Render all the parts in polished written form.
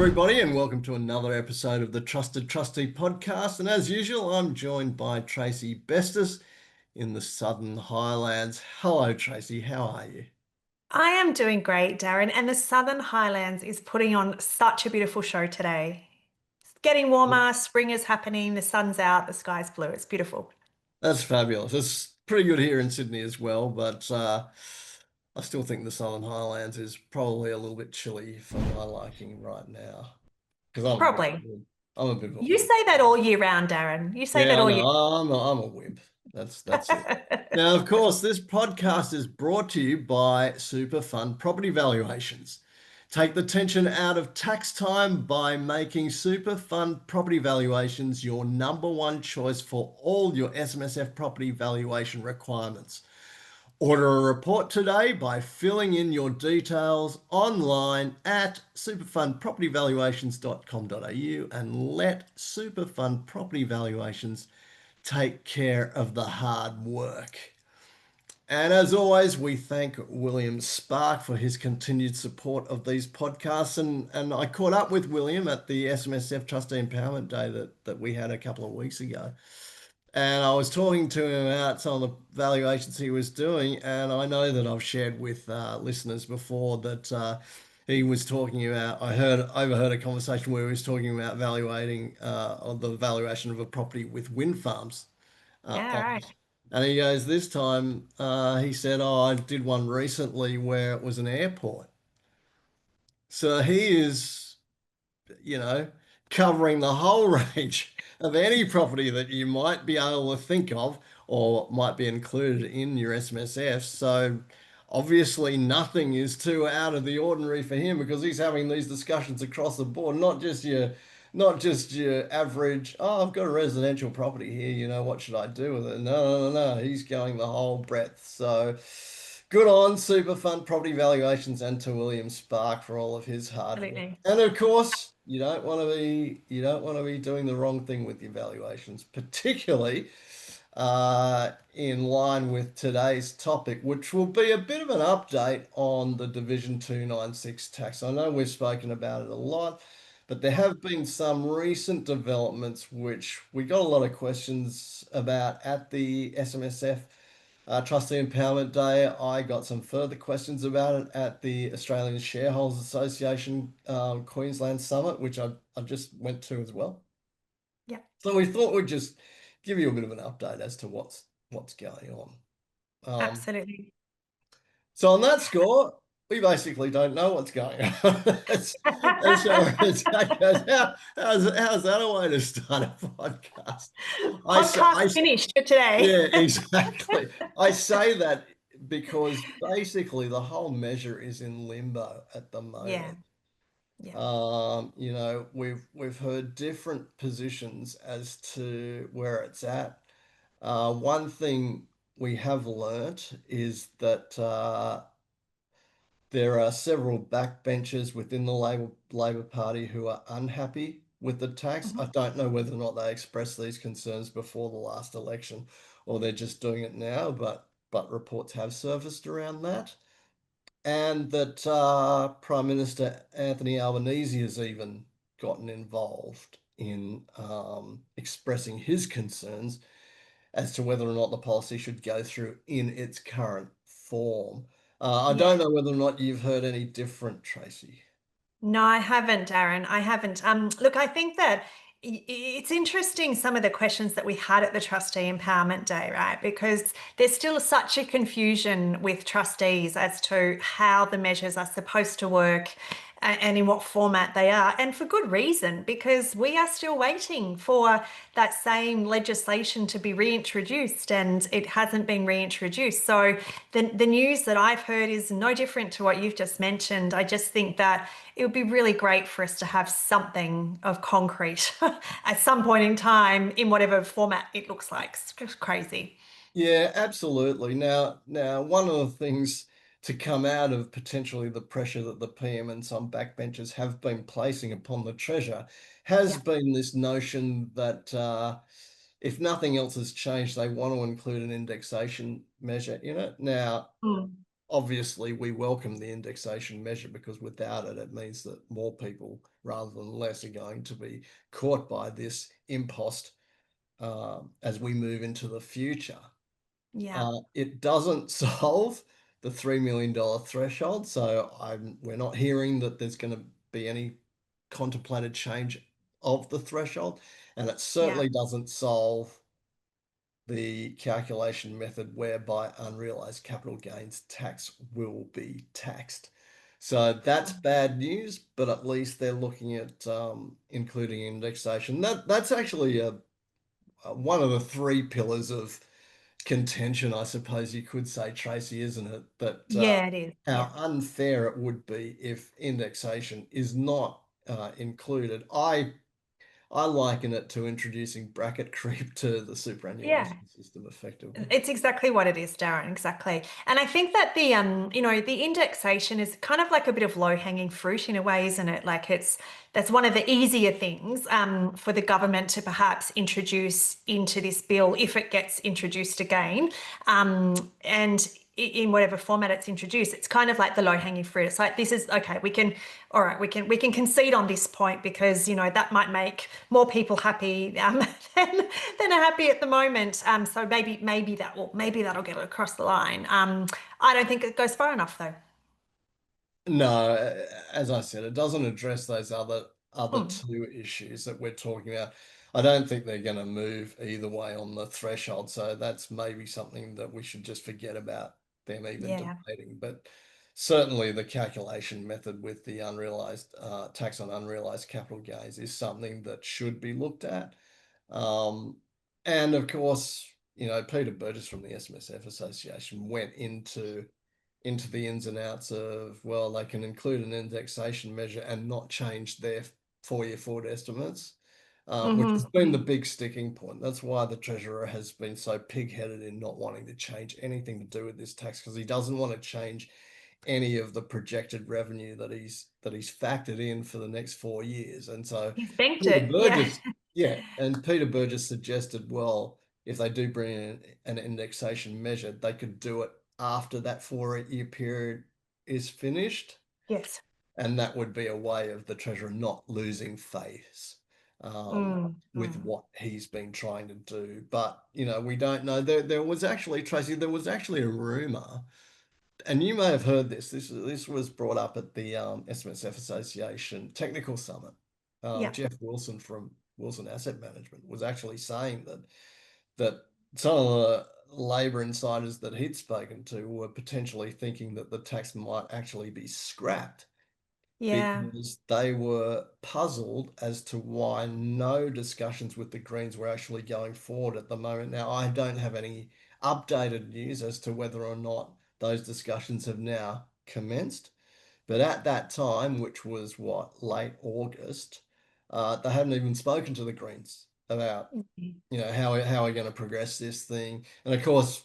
everybody, and welcome to another episode of the Trusted Trustee podcast. And as usual, I'm joined by Tracey Bestis in the Southern Highlands. Hello, Tracey. How are you? I am doing great, Darin, and the Southern Highlands is putting on such a beautiful show today. It's getting warmer, spring is happening, the sun's out, the sky's blue. It's beautiful. That's fabulous. It's pretty good here in Sydney as well, but I still think the Southern Highlands is probably a little bit chilly for my liking right now because Probably. I'm a bit of a You wimp. say that all year round, Darin. You say Yeah, that I all know. year. I'm a wimp. That's it. Now, of course, this podcast is brought to you by Super Fund Property Valuations. Take the tension out of tax time by making Super Fund Property Valuations your number one choice for all your SMSF property valuation requirements. Order a report today by filling in your details online at superfundpropertyvaluations.com.au and let Superfund Property Valuations take care of the hard work. And as always, we thank William Spark for his continued support of these podcasts. And I caught up with William at the SMSF Trustee Empowerment Day that we had a couple of weeks ago. And I was talking to him about some of the valuations he was doing. And I know that I've shared with listeners before that he was talking about, overheard a conversation where he was talking about valuating the valuation of a property with wind farms Yeah, on right. it. And he goes, this time, he said, oh, I did one recently where it was an airport. So he is, you know, covering the whole range of any property that you might be able to think of or might be included in your SMSF. So obviously nothing is too out of the ordinary for him because he's having these discussions across the board, not just your average, oh, I've got a residential property here, what should I do with it? No, no, no, no. He's going the whole breadth. So good on Super Fund Property Valuations and to William Spark for all of his hard work. Absolutely. And of course, you don't want to be doing the wrong thing with your valuations, particularly in line with today's topic, which will be a bit of an update on the Division 296 tax. I know we've spoken about it a lot, but there have been some recent developments which we got a lot of questions about at the SMSF Trustee Empowerment Day. I got some further questions about it at the Australian Shareholders Association Queensland Summit, which I just went to as well. Yeah, So we thought we'd just give you a bit of an update as to what's going on. absolutely. So on that score, we basically don't know what's going on. As far as that goes. How's that a way to start a podcast? Podcast finished for today. Yeah, exactly. I say that because basically the whole measure is in limbo at the Yeah, moment. yeah. We've heard different positions as to where it's at. One thing we have learnt is that there are several backbenchers within the Labor Party who are unhappy with the tax. I Mhm. don't know whether or not they expressed these concerns before the last election or they're just doing it now, but reports have surfaced around that. And that Prime Minister Anthony Albanese has even gotten involved in expressing his concerns as to whether or not the policy should go through in its current form. I don't Yeah. know whether or not you've heard any different, Tracey. No, I haven't, Darin. I haven't. Look, I think that it's interesting some of the questions that we had at the Trustee Empowerment Day, right? Because there's still such a confusion with trustees as to how the measures are supposed to work and in what format they are, and for good reason, because we are still waiting for that same legislation to be reintroduced, and it hasn't been reintroduced. So the news that I've heard is no different to what you've just mentioned. I just think that it would be really great for us to have something of concrete at some point in time in whatever format it looks like. It's just crazy. Yeah, absolutely. Now, one of the things to come out of potentially the pressure that the PM and some backbenchers have been placing upon the Treasurer has Yeah. been this notion that if nothing else has changed, they want to include an indexation measure in it. Now, Mm. obviously we welcome the indexation measure because without it, it means that more people rather than less are going to be caught by this impost as we move into the future. Yeah. It doesn't solve the $3 million threshold, so we're not hearing that there's going to be any contemplated change of the threshold, and it Yeah. certainly doesn't solve the calculation method whereby unrealized capital gains tax will be taxed. So that's bad news, but at least they're looking at including indexation. That's actually one of the three pillars of contention, I suppose you could say, Tracey, isn't it? That Yeah, it is. how Yeah. unfair it would be if indexation is not included. I liken it to introducing bracket creep to the Yeah. superannuation system effectively. It's exactly what it is, Darren. Exactly. And I think that the indexation is kind of like a bit of low-hanging fruit in a way, isn't it? Like that's one of the easier things for the government to perhaps introduce into this bill if it gets introduced again. And in whatever format it's introduced, it's kind of like the low-hanging fruit. It's like this is okay, all right, we can concede on this point because that might make more people happy than are happy at the moment. So maybe that'll get it across the line. I don't think it goes far enough though. No, as I said, it doesn't address those other Mm, two issues that we're talking about. I don't think they're going to move either way on the threshold, so that's maybe something that we should just forget about them even yeah. debating. But certainly the calculation method with the unrealized tax on unrealized capital gains is something that should be looked at. Um, and of course, Peter Burgess from the SMSF Association went into the ins and outs of, well, they can include an indexation measure and not change their 4-year forward estimates, which has been the big sticking point. That's why the Treasurer has been so pig-headed in not wanting to change anything to do with this tax, because he doesn't want to change any of the projected revenue that he's factored in for the next 4 years. And so He's banked Peter it. Yeah. Burgess, yeah, and Peter Burgess suggested, well, if they do bring in an indexation measure, they could do it after that 4-year period is finished, Yes. and that would be a way of the Treasurer not losing face Mm, with mm. what he's been trying to do. But we don't know. There was actually, Tracey, there was actually a rumor, and you may have heard this. This was brought up at the SMSF Association Technical Summit. Yeah. Jeff Wilson from Wilson Asset Management was actually saying that some of the Labor insiders that he'd spoken to were potentially thinking that the tax might actually be scrapped Yeah. because they were puzzled as to why no discussions with the Greens were actually going forward at the moment. Now, I don't have any updated news as to whether or not those discussions have now commenced. But at that time, which was what, late August, they hadn't even spoken to the Greens about Mhm. how we're going to progress this thing. And of course,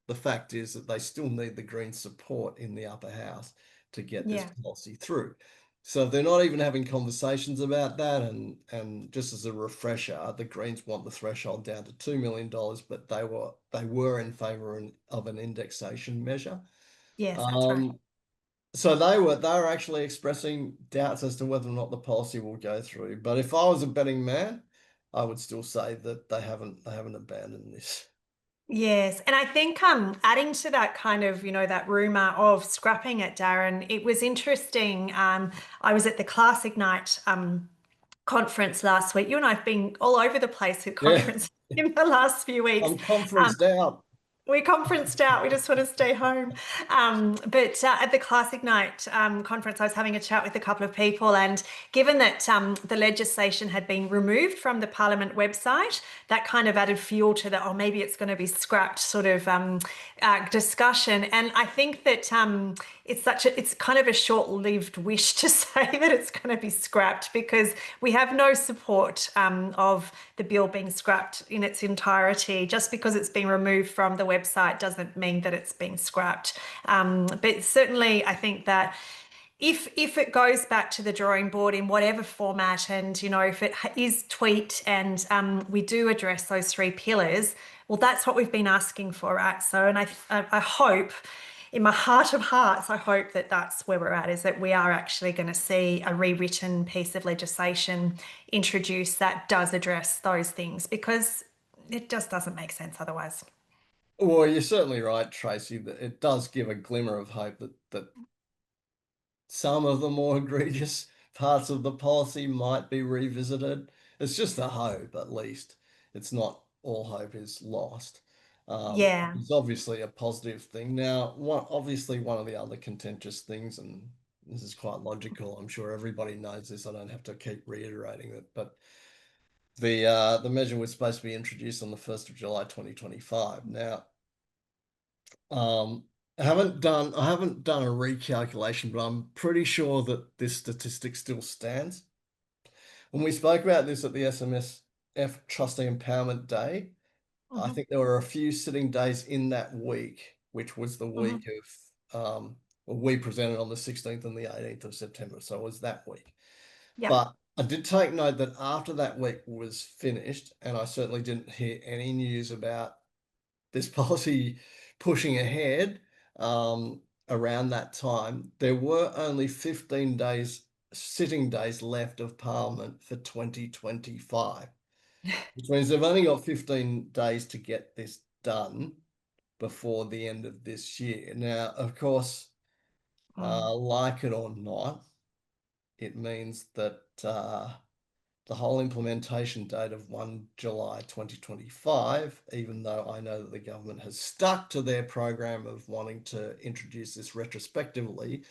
the fact is that they still need the Greens' support in the upper house to get this Yeah. policy through. So they're not even having conversations about that. And just as a refresher, the Greens want the threshold down to $2 million, but they were in favour of an indexation measure. Yes, that's right. Um, so they were actually expressing doubts as to whether or not the policy will go through. But if I was a betting man, I would still say that they haven't abandoned this. Yes, and I think adding to that kind of, that rumor of scrapping it, Darren, it was interesting. I was at the Class Ignite conference last week. You and I have been all over the place with Yeah, conference in the last few weeks. I'm Um, conferenced out. we're conferenced out. We just want to stay home. But at the Classic Night conference, I was having a chat with a couple of people. And given that the legislation had been removed from the Parliament website, that kind of added fuel to the, oh, maybe it's going to be scrapped sort of discussion. And I think that it's kind of a short-lived wish to say that it's going to be scrapped because we have no support of the bill being scrapped in its entirety. Just because it's been removed from the website doesn't mean that it's been scrapped. But certainly, I think that if it goes back to the drawing board in whatever format, and if it is tweaked and we do address those three pillars, well, that's what we've been asking for, right? So, and I hope in my heart of hearts, I hope that that's where we're at, is that we are actually going to see a rewritten piece of legislation introduced that does address those things, because it just doesn't make sense otherwise. Well, you're certainly right, Tracy, that it does give a glimmer of hope that some of the more egregious parts of the policy might be revisited. It's just a hope, at least. It's not all hope is lost. Yeah. It's obviously a positive thing. Now, obviously one of the other contentious things, and this is quite logical, I'm sure everybody knows this, I don't have to keep reiterating it, but the measure was supposed to be introduced on the 1st of July 2025. Now, um, I haven't done a recalculation, but I'm pretty sure that this statistic still stands. When we spoke about this at the SMSF Trustee Empowerment Day, I Hmm. think there were a few sitting days in that week, which was the Hmm. week of well, we presented on the 16th and the 18th of September, so it was that week. Yep. But I did take note that after that week was finished, and I certainly didn't hear any news about this policy pushing ahead around that time, there were only 15 days, sitting days left of Parliament for 2025, which means they've only got 15 days to get this done before the end of this year. Now, of course, Mm. like it or not, it means that the whole implementation date of 1 July 2025, even though I know that the government has stuck to their program of wanting to introduce this retrospectively,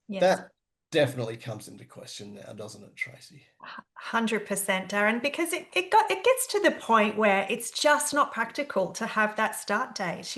Yes. that definitely comes into question now, doesn't it, Tracy? 100%, Darren, because it gets to the point where it's just not practical to have that start date.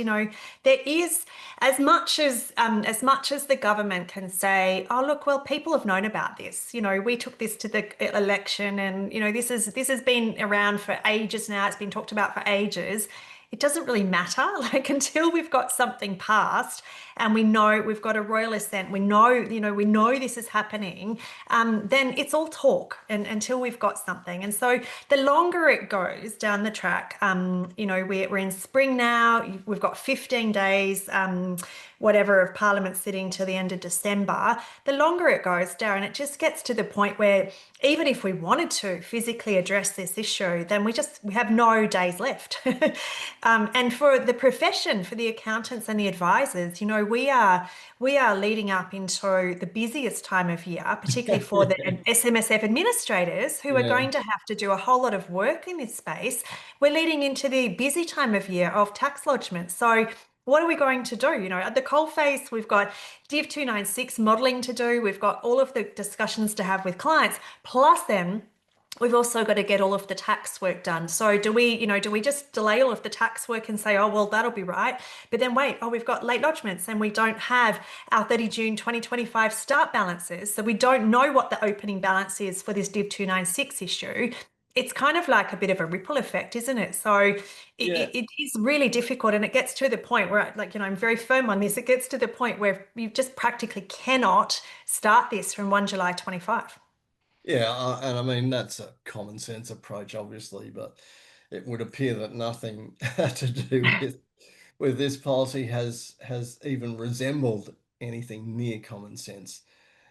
There is, as much as the government can say, oh look, well, people have known about this. We took this to the election, and this has been around for ages now. It's been talked about for ages. It doesn't really matter. Like, until we've got something passed and we know we've got a royal assent, we know this is happening, then it's all talk, and until we've got something. And so the longer it goes down the track, we're in spring now. We've got 15 days, whatever, of Parliament sitting till the end of December. The longer it goes, Darren, it just gets to the point where even if we wanted to physically address this issue, then we have no days left. And for the profession, for the accountants and the advisors, we are leading up into the busiest time of year, particularly for the SMSF administrators who are Yeah. going to have to do a whole lot of work in this space. We're leading into the busy time of year of tax lodgement. So what are we going to do? At the coalface, we've got Div 296 modelling to do. We've got all of the discussions to have with clients. Plus then, we've also got to get all of the tax work done. So do we just delay all of the tax work and say, oh, well, that'll be right. But then wait, oh, we've got late lodgements and we don't have our 30 June 2025 start balances. So we don't know what the opening balance is for this Div 296 issue. It's kind of like a bit of a ripple effect, isn't it? So Yeah. it is really difficult, and it gets to the point where, I'm very firm on this. It gets to the point where you just practically cannot start this from 1 July 25. Yeah, and I mean that's a common sense approach, obviously, but it would appear that nothing to do with this policy has even resembled anything near common sense.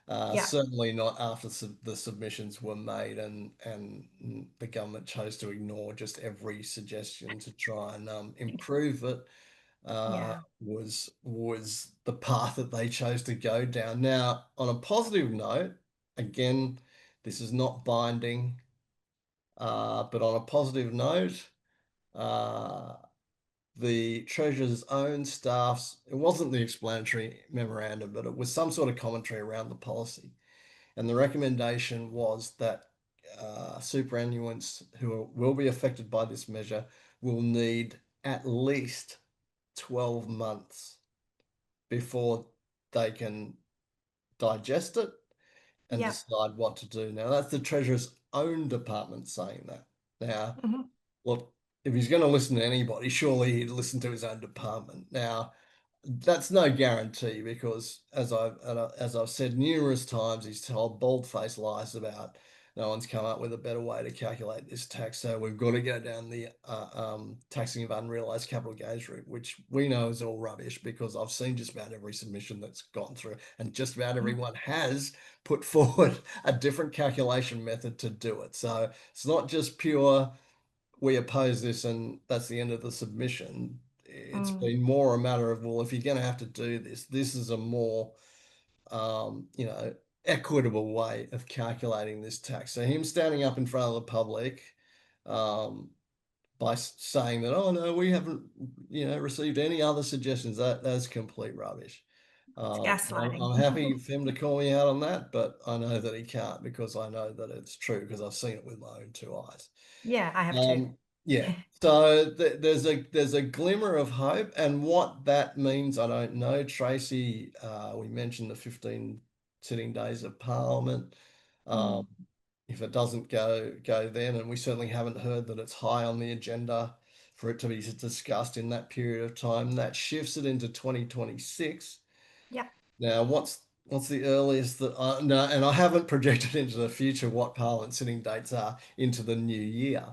Yeah, Certainly not after the submissions were made and the government chose to ignore just every suggestion to try and improve it. yeah, Was the path that they chose to go down. Now, on a positive note, again, this is not binding, but on a positive note, uh, the Treasurer's own staff's, it wasn't the explanatory memorandum, but it was some sort of commentary around the policy. And the recommendation was that superannuants will be affected by this measure will need at least 12 months before they can digest it and yeah. decide what to do. Now, that's the Treasurer's own department saying that. Now, Mhm. look, if he's going to listen to anybody, surely he'd listen to his own department. Now, that's no guarantee because, as I've said numerous times, he's told bald-faced lies about no one's come up with a better way to calculate this tax. So we've got to go down the taxing of unrealized capital gains route, which we know is all rubbish because I've seen just about every submission that's gone through, and just about Mm, everyone has put forward a different calculation method to do it. So it's not just pure, we oppose this and that's the end of the submission. It's mm, been more a matter of, well, if you're going to have to do this, this is a more you know, equitable way of calculating this tax. So him standing up in front of the public, um, by saying that, oh no, we haven't, received any other suggestions. That's complete rubbish. it's I'm, gaslighting. I'm happy for him to call me out on that, but I know that he can't because I know that it's true because I've seen it with my own two eyes. Yeah, I have to. Um, yeah. So there's a glimmer of hope, and what that means, I don't know. Tracey, we mentioned the 15 sitting days of Parliament. Mm, Um, if it doesn't go then, and we certainly haven't heard that it's high on the agenda for it to be discussed in that period of time, that shifts it into 2026. yeah, Now, what's the earliest that no, and I haven't projected into the future what Parliament sitting dates are into the new year.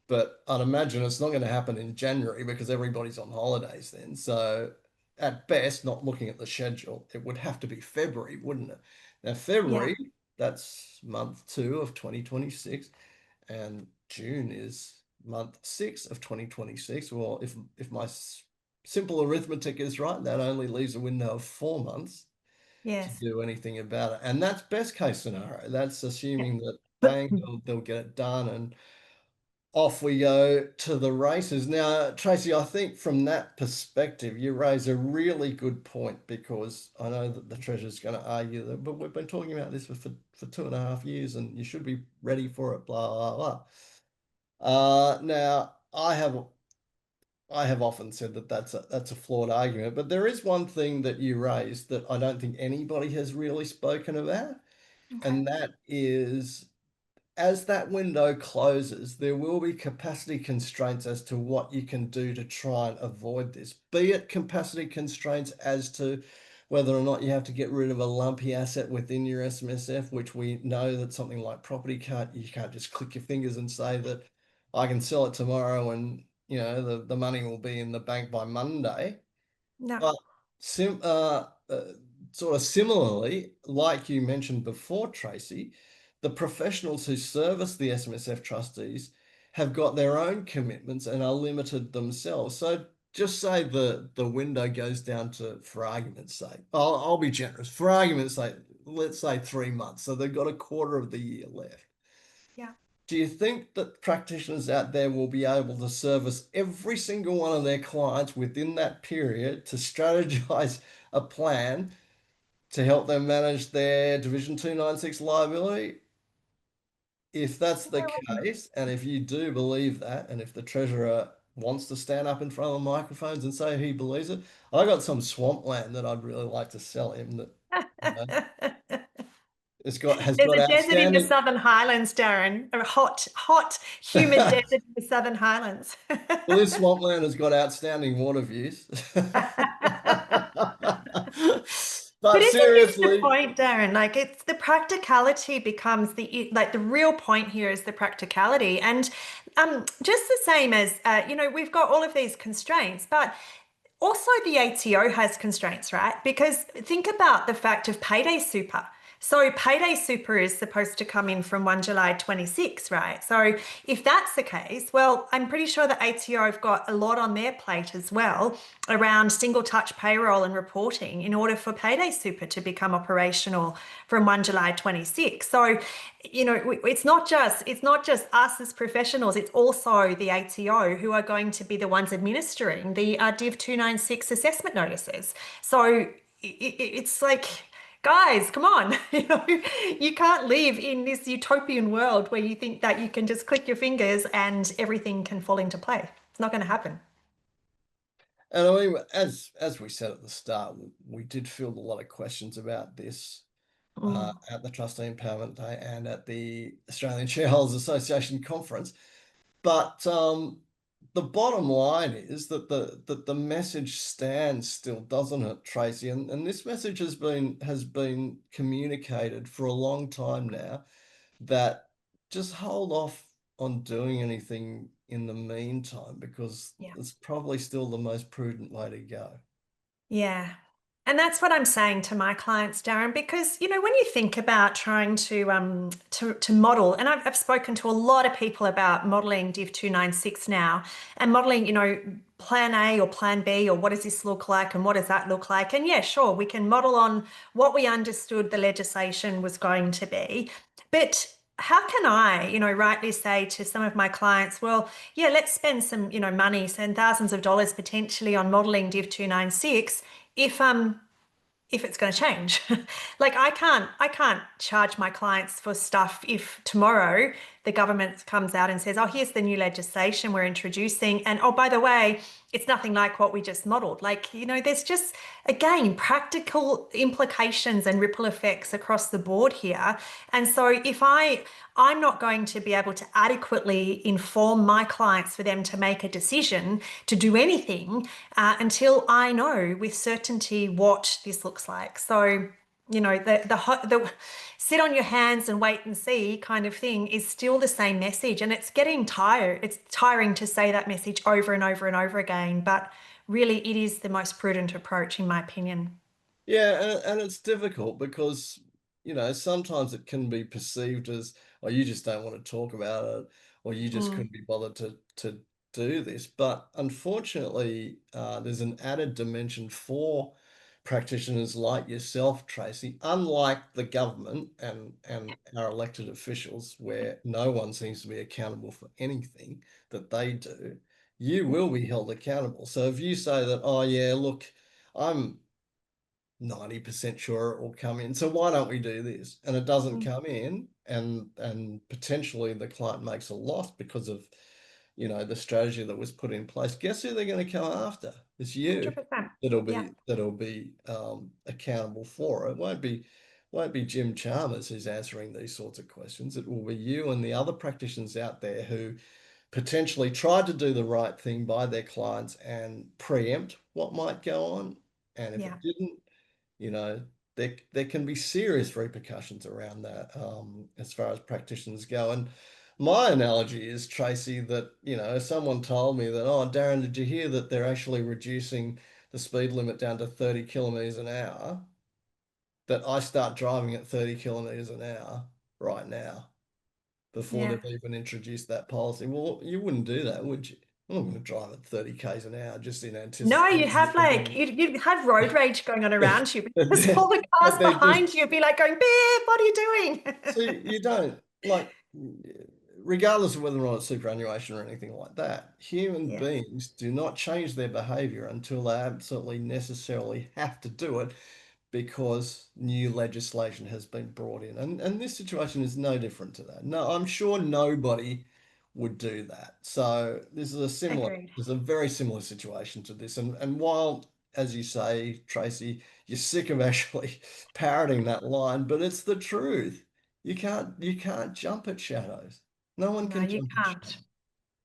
But I'd imagine it's not going to happen in January because everybody's on holidays then. So at best, not looking at the schedule, it would have to be February, wouldn't it? Now, yeah, February, that's month 2 of 2026, and June is month 6 of 2026. Well, if my simple arithmetic is right, that only leaves a window of 4 months to yes. do anything about it. And that's best case scenario. That's Yeah. assuming that bang, they'll get it done and off we go to the races. Now, Tracey, I think from that perspective, you raise a really good point because I know that the Treasurer's going to argue that, but we've been talking about this for 2.5 years and you should be ready for it, blah, blah, blah. Now, I have often said that that's a flawed argument, but there is one thing that you raised that I don't think anybody has really spoken about, Okay. and that is as that window closes, there will be capacity constraints as to what you can do to try and avoid this. Be it capacity constraints as to whether or not you have to get rid of a lumpy asset within your SMSF, which we know that something like property you can't just click your fingers and say that I can sell it tomorrow and the money will be in the bank by Monday. No. But sim sort of similarly, like you mentioned before, Tracey, the professionals who service the SMSF trustees have got their own commitments and are limited themselves. So just say the window goes down to, for argument's sake, I'll be generous. For argument's sake, let's say 3 months. So they've got a quarter of the year left. Yeah. Do you think that practitioners out there will be able to service every single one of their clients within that period to strategize a plan to help them manage their Division 296 liability? If that's the case, and if you do believe that, and if the treasurer wants to stand up in front of the microphones and say he believes it, I got some swampland that I'd really like to sell him that you know, has There's got a desert in the outstanding. Southern Highlands, Darin. A hot, hot, humid desert in the Southern Highlands. Well, this swampland has got outstanding water views. But But isn't this the seriously, point, Darren? Like it's the practicality becomes the real point here is the practicality. And just the same as we've got all of these constraints, but also the ATO has constraints, right? Because think about the fact of payday super. So payday super is supposed to come in from 1 July 26, right? So if that's the case, well, I'm pretty sure the ATO have got a lot on their plate as well around single touch payroll and reporting in order for payday super to become operational from 1 July 26. So, it's not just us as professionals, it's also the ATO who are going to be the ones administering the Div 296 assessment notices. So it's like, guys, come on. You can't live in this utopian world where you think that you can just click your fingers and everything can fall into play. It's not going to happen. and I mean, as we said at the start, we did field a lot of questions about this Mm. at the Trustee Empowerment Day and at the Australian Shareholders Association conference. But the bottom line is that the message stands still, doesn't it, Tracey? And this message has been communicated for a long time now. that just hold off on doing anything in the meantime because Yeah. it's probably still the most prudent way to go. Yeah. And that's what I'm saying to my clients, Darren, because when you think about trying to model, and I've spoken to a lot of people about modeling Div 296 now and modeling, plan A or plan B, or what does this look like and what does that look like? And yeah, sure, we can model on what we understood the legislation was going to be. But how can I, rightly say to some of my clients, well, yeah, let's spend some, money, spend thousands of dollars potentially on modeling Div 296 if it's going to change. Like I can't charge my clients for stuff if tomorrow the government comes out and says, "Oh, here's the new legislation we're introducing." And oh, by the way, it's nothing like what we just modeled. Like, there's just again practical implications and ripple effects across the board here. And so if I'm not going to be able to adequately inform my clients for them to make a decision to do anything until I know with certainty what this looks like. So, the sit on your hands and wait and see kind of thing is still the same message, and it's getting tired. It's tiring to say that message over and over and over again, but really, it is the most prudent approach, in my opinion. Yeah, and it's difficult because, sometimes it can be perceived as, oh, you just don't want to talk about it, or you just Mm, couldn't be bothered to do this. But unfortunately, there's an added dimension for practitioners like yourself, Tracy, unlike the government and our elected officials, where no one seems to be accountable for anything that they do. You will be held accountable. So if you say that, oh yeah, look, I'm 90% sure it will come in. So why don't we do this? And it doesn't mm, come in, and potentially the client makes a loss because of, the strategy that was put in place. Guess who they're going to come after? It's you 100%. that'll Yeah, be that'll be accountable for it. It won't be Jim Chalmers who's answering these sorts of questions. It will be you and the other practitioners out there who potentially tried to do the right thing by their clients and preempt what might go on. And if yeah. it didn't, you know, there can be serious repercussions around that, as far as practitioners go. And my analogy is, Tracy, that, if someone told me that, oh, Darin, did you hear that they're actually reducing the speed limit down to 30 kilometers an hour, that I start driving at 30 kilometers an hour right now before Yeah. they've even introduced that policy. Well, you wouldn't do that, would you? I'm not going to drive at 30 k's an hour just in No, you'd anticipation have that they're like going you'd have road rage going on to. around you because all the cars But they're just, behind you would be like going, beep, what are you doing? so you don't like, regardless of whether or not it's superannuation or anything like that, human Yeah, beings do not change their behavior until they absolutely necessarily have to do it because new legislation has been brought in. And this situation is no different to that. No, I'm sure nobody would do that. So agreed. there's a very similar situation to this. And while, as you say, Tracy, you're sick of actually parroting that line, but it's the truth. You can't jump at shadows. No one No, can you jump at can't. shadows.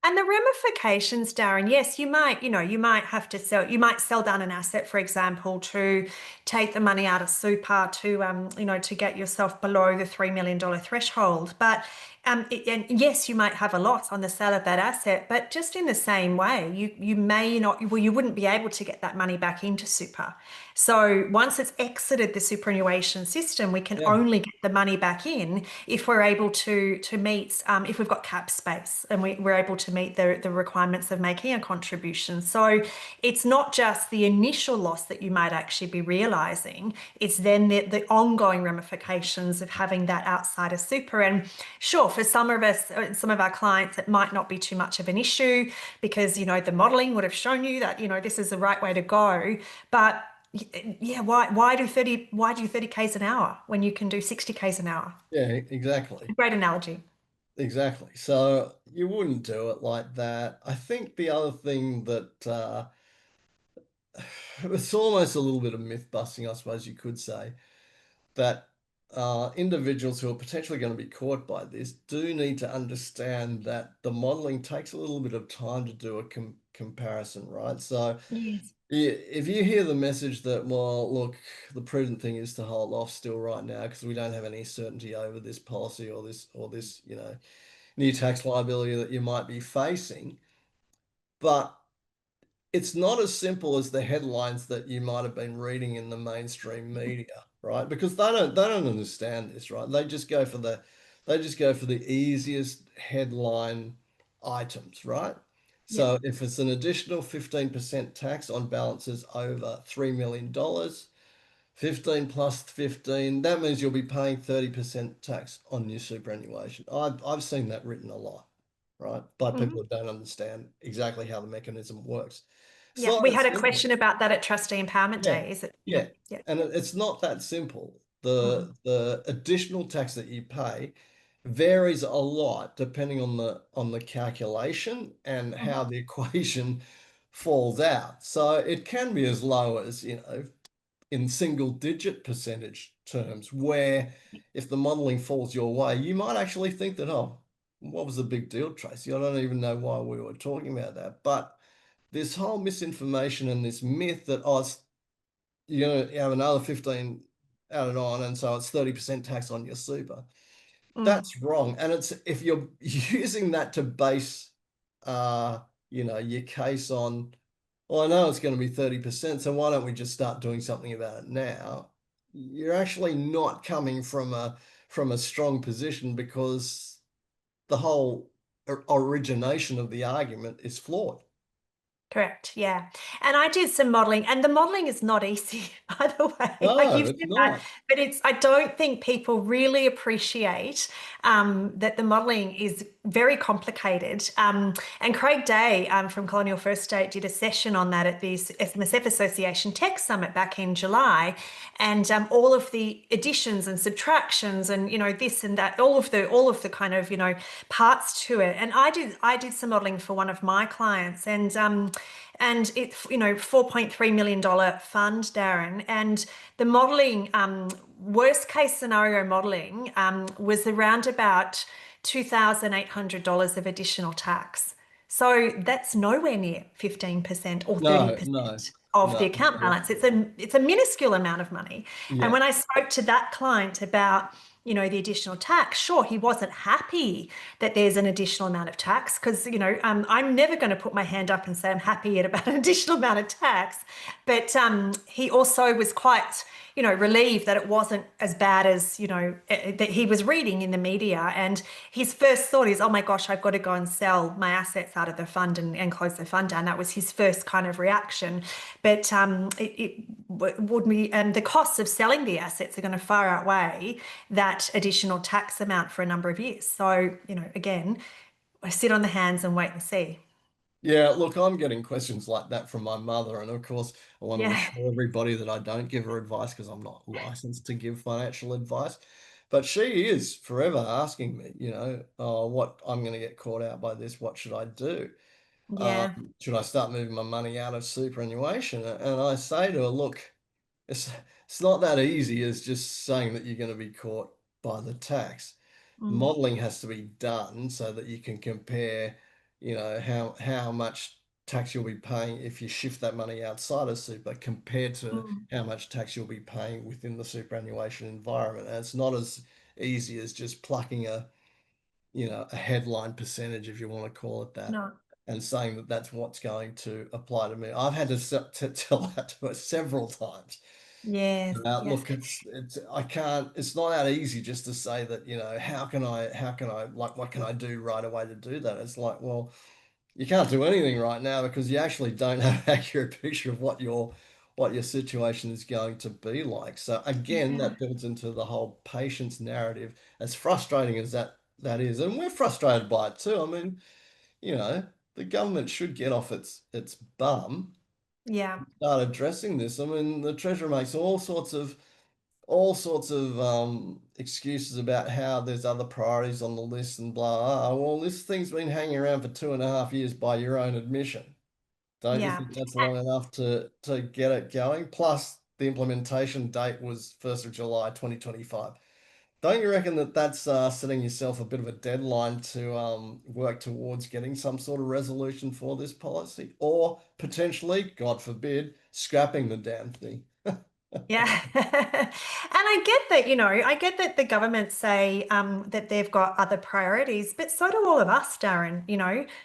And the ramifications, Darren, yes, you might have to sell, you might sell down an asset, for example, to take the money out of super to get yourself below the $3 million threshold. But and yes, you might have a loss on the sale of that asset, but just in the same way, you may not, well, you wouldn't be able to get that money back into super. So once it's exited the superannuation system, we can Yeah. only get the money back in if we're able to meet if we've got cap space and we're able to meet the requirements of making a contribution. So it's not just the initial loss that you might actually be realizing, it's then the ongoing ramifications of having that outside of super. And sure, for some of us, some of our clients, it might not be too much of an issue because the modeling would have shown you that this is the right way to go. But yeah, why do 30 k's an hour when you can do 60 k's an hour? Yeah, exactly. Great analogy. Exactly. So you wouldn't do it like that. I think the other thing that, it's almost a little bit of myth busting, I suppose you could say, that individuals who are potentially going to be caught by this do need to understand that the modeling takes a little bit of time to do comparison, right? So Yes. if you hear the message that, well, look, the prudent thing is to hold off still right now because we don't have any certainty over this policy or this, new tax liability that you might be facing. But it's not as simple as the headlines that you might have been reading in the mainstream media, right? Because they don't understand this, right? They just go for the easiest headline items, right? Yeah. So if it's an additional 15% tax on balances over $3 million, 15 plus 15, that means you'll be paying 30% tax on your superannuation. I've seen that written a lot, right? By people Mhm. that don't understand exactly how the mechanism works. It's Yeah. not We that had a simple. question about that at Trustee Empowerment Yeah, Day. Is it? Yeah. yeah. Yeah. And it's not that simple. Mm. The additional tax that you pay varies a lot depending on the calculation and how Mhm. the equation falls out. So it can be as low as, in single digit percentage terms, where if the modeling falls your way, you might actually think that, oh, what was the big deal, Tracy? I don't even know why we were talking about that. But this whole misinformation and this myth that, oh, you're going to have another 15 added on, and so it's 30% tax on your super. Mm. That's wrong. And it's if you're using that to base your case on, well, I know it's going to be 30%, so why don't we just start doing something about it now? You're actually not coming from a strong position because the whole origination of the argument is flawed. Correct. Yeah. And I did some modeling, and the modeling is not easy, by the way. Like No, you've it's said that, not. but I don't think people really appreciate that the modeling is very complicated. And Craig Day from Colonial First State did a session on that at the SMSF Association Tech Summit back in July. And all of the additions and subtractions and, this and that, all of the kind of, parts to it. And I did some modeling for one of my clients, and it's $4.3 million fund, Darin. And the modeling, worst case scenario modeling, was around about $2,800 of additional tax. So that's nowhere near 15% or No, 30% no, of the no, account not balance. at It's all. a minuscule amount of money. And Yeah. when I spoke to that client about the additional tax, sure, he wasn't happy that there's an additional amount of tax because, I'm never going to put my hand up and say I'm happy at about an additional amount of tax. But he also was quite, relieved that it wasn't as bad as, that he was reading in the media. And his first thought is, oh my gosh, I've got to go and sell my assets out of the fund and close the fund down. That was his first kind of reaction. But it would be, the costs of selling the assets are going to far outweigh that additional tax amount for a number of years. So, again, I sit on the hands and wait and see. Yeah, look, I'm getting questions like that from my mother. And of course, I want to Yeah. assure everybody that I don't give her advice because I'm not licensed to give financial advice. But she is forever asking me, oh, what I'm going to get caught out by this. What should I do? Yeah. Should I start moving my money out of superannuation? And I say to her, look, it's it's not that easy as just saying that you're going to be caught by the tax. Mm, Modeling has to be done so that you can compare, how much tax you'll be paying if you shift that money outside of super compared to mm, how much tax you'll be paying within the superannuation environment. And it's not as easy as just plucking a headline percentage, if you want to call it that, no. and saying that that's what's going to apply to me. I've had to tell that to her several times. Yes. Yes. Look, I can't, it's not that easy just to say that, how can I, like, what can I do right away to do that? It's like, well, you can't do anything right now because you actually don't have an accurate picture of what your situation is going to be like. So again, Yeah. that builds into the whole patience narrative. As frustrating as that is, and we're frustrated by it too. I mean, you know, the government should get off its bum, Yeah. start addressing this. I mean, the Treasurer makes all sorts of excuses about how there's other priorities on the list and blah, blah. Well, this thing's been hanging around for 2.5 years by your own admission. Don't you Yeah. think that's long enough to get it going? Plus, the implementation date was 1st of July 2025. Don't you reckon that that's setting yourself a bit of a deadline to work towards getting some sort of resolution for this policy, or potentially, God forbid, scrapping the damn thing? Yeah. And I get that, I get that the government say that they've got other priorities, but so do all of us, Darin,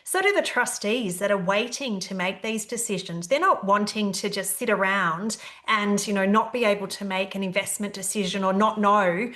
so do the trustees that are waiting to make these decisions. They're not wanting to just sit around and, not be able to make an investment decision or not know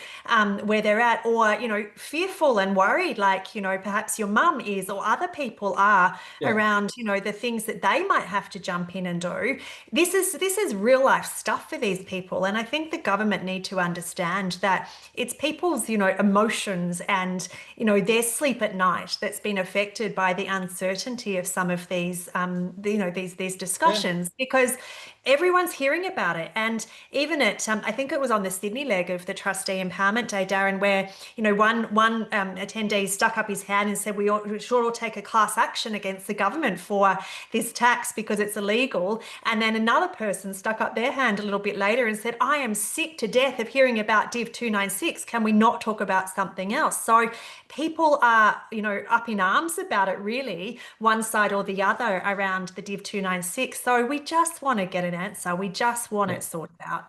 where they're at, or, fearful and worried, like, perhaps your mum is or other people are Yeah, around, the things that they might have to jump in and do. This is real life stuff for these people, and I think the government need to understand that it's people's emotions and their sleep at night that's been affected by the uncertainty of some of these these yeah, discussions, because everyone's hearing about it. And even at I think it was on the Sydney leg of the Trustee Empowerment Day, Darin, where one attendee stuck up his hand and said we should all take a class action against the government for this tax because it's illegal. And then another person stuck up their hand a little bit later and said, I am sick to death of hearing about Div 296. Can we not talk about something else? So people are, up in arms about it, really, one side or the other around the Div 296. So we just want to get an answer. We just want yeah, it sorted out.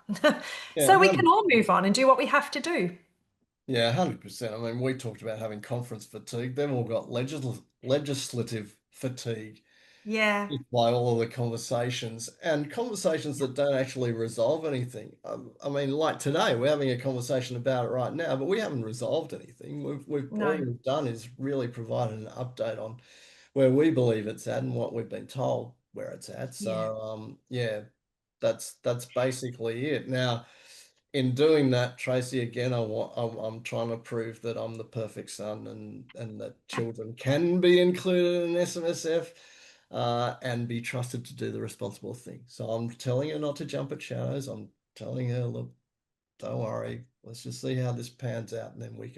yeah, So we can all move on and do what we have to do. yeah, 100%. I mean, we talked about having conference fatigue. They've all got legislative fatigue Yeah, by all of the conversations and conversations that don't actually resolve anything. I mean, like today, we're having a conversation about it right now, but we haven't resolved anything. We've all no, we've done is really provided an update on where we believe it's at and what we've been told where it's at. yeah. So, yeah, that's basically it. Now, in doing that, Tracy, again, I'm trying to prove that I'm the perfect son and that children can be included in SMSF and be trusted to do the responsible thing. So I'm telling her not to jump at shadows. I'm telling her, look, don't worry. Let's just see how this pans out, and then we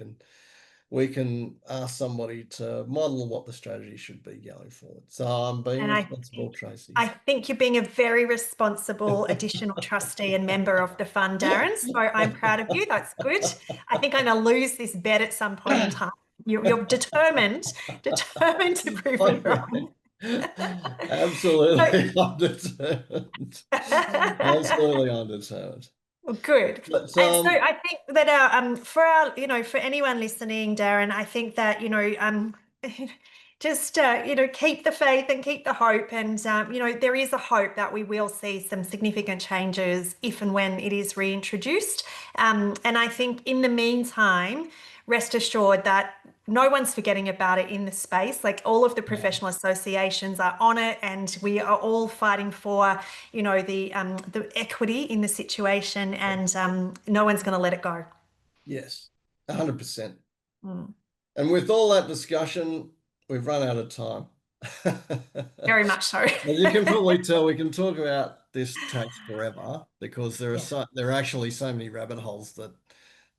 can ask somebody to model what the strategy should be going forward. So I'm being And responsible, Tracy. I think you're being a very responsible additional trustee and member of the fund, Darin. So I'm proud of you. That's good. I think I'm going to lose this bet at some point in time. You're determined to prove me wrong. So, Absolutely undetermined. Absolutely undetermined. good. But And so I think that for our, for anyone listening, Darin, I think that, just keep the faith and keep the hope. And there is a hope that we will see some significant changes if and when it is reintroduced. And I think in the meantime, rest assured that no one's forgetting about it in the space. Like, all of the yeah, professional associations are on it, and we are all fighting for, the equity in the situation, and no one's going to let it go. yes, 100%. Mm, And with all that discussion, we've run out of time. very much so. As you can probably tell, we can talk about this tax forever because Yeah, there are actually so many rabbit holes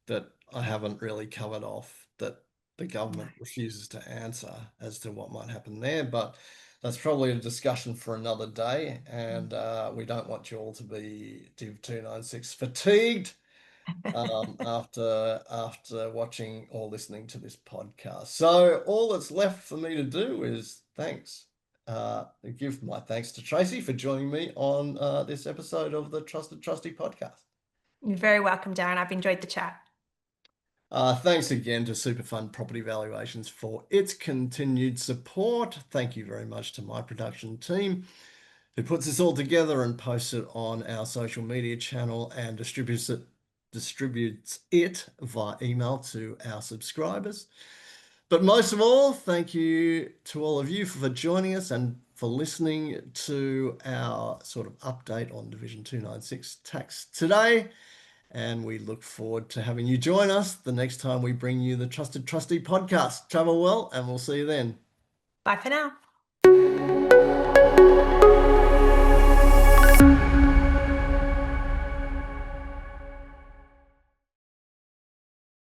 that I haven't really covered off that the no. government refuses to answer as to what might happen there. But that's probably a discussion for another day, and we don't want you all to be Div 296 fatigued after watching or listening to this podcast. So all that's left for me to do is give my thanks to Tracy for joining me on this episode of the Trusted Trustee podcast. You're very welcome, Darin. I've enjoyed the chat. Thanks again to Superfund Property Valuations for its continued support. Thank you very much to my production team who puts this all together and posts it on our social media channel and distributes it via email to our subscribers. But most of all, thank you to all of you for joining us and for listening to our sort of update on Division 296 tax today. And we look forward to having you join us the next time we bring you the Trusted Trustee podcast. Travel well, and we'll see you then. Bye for now.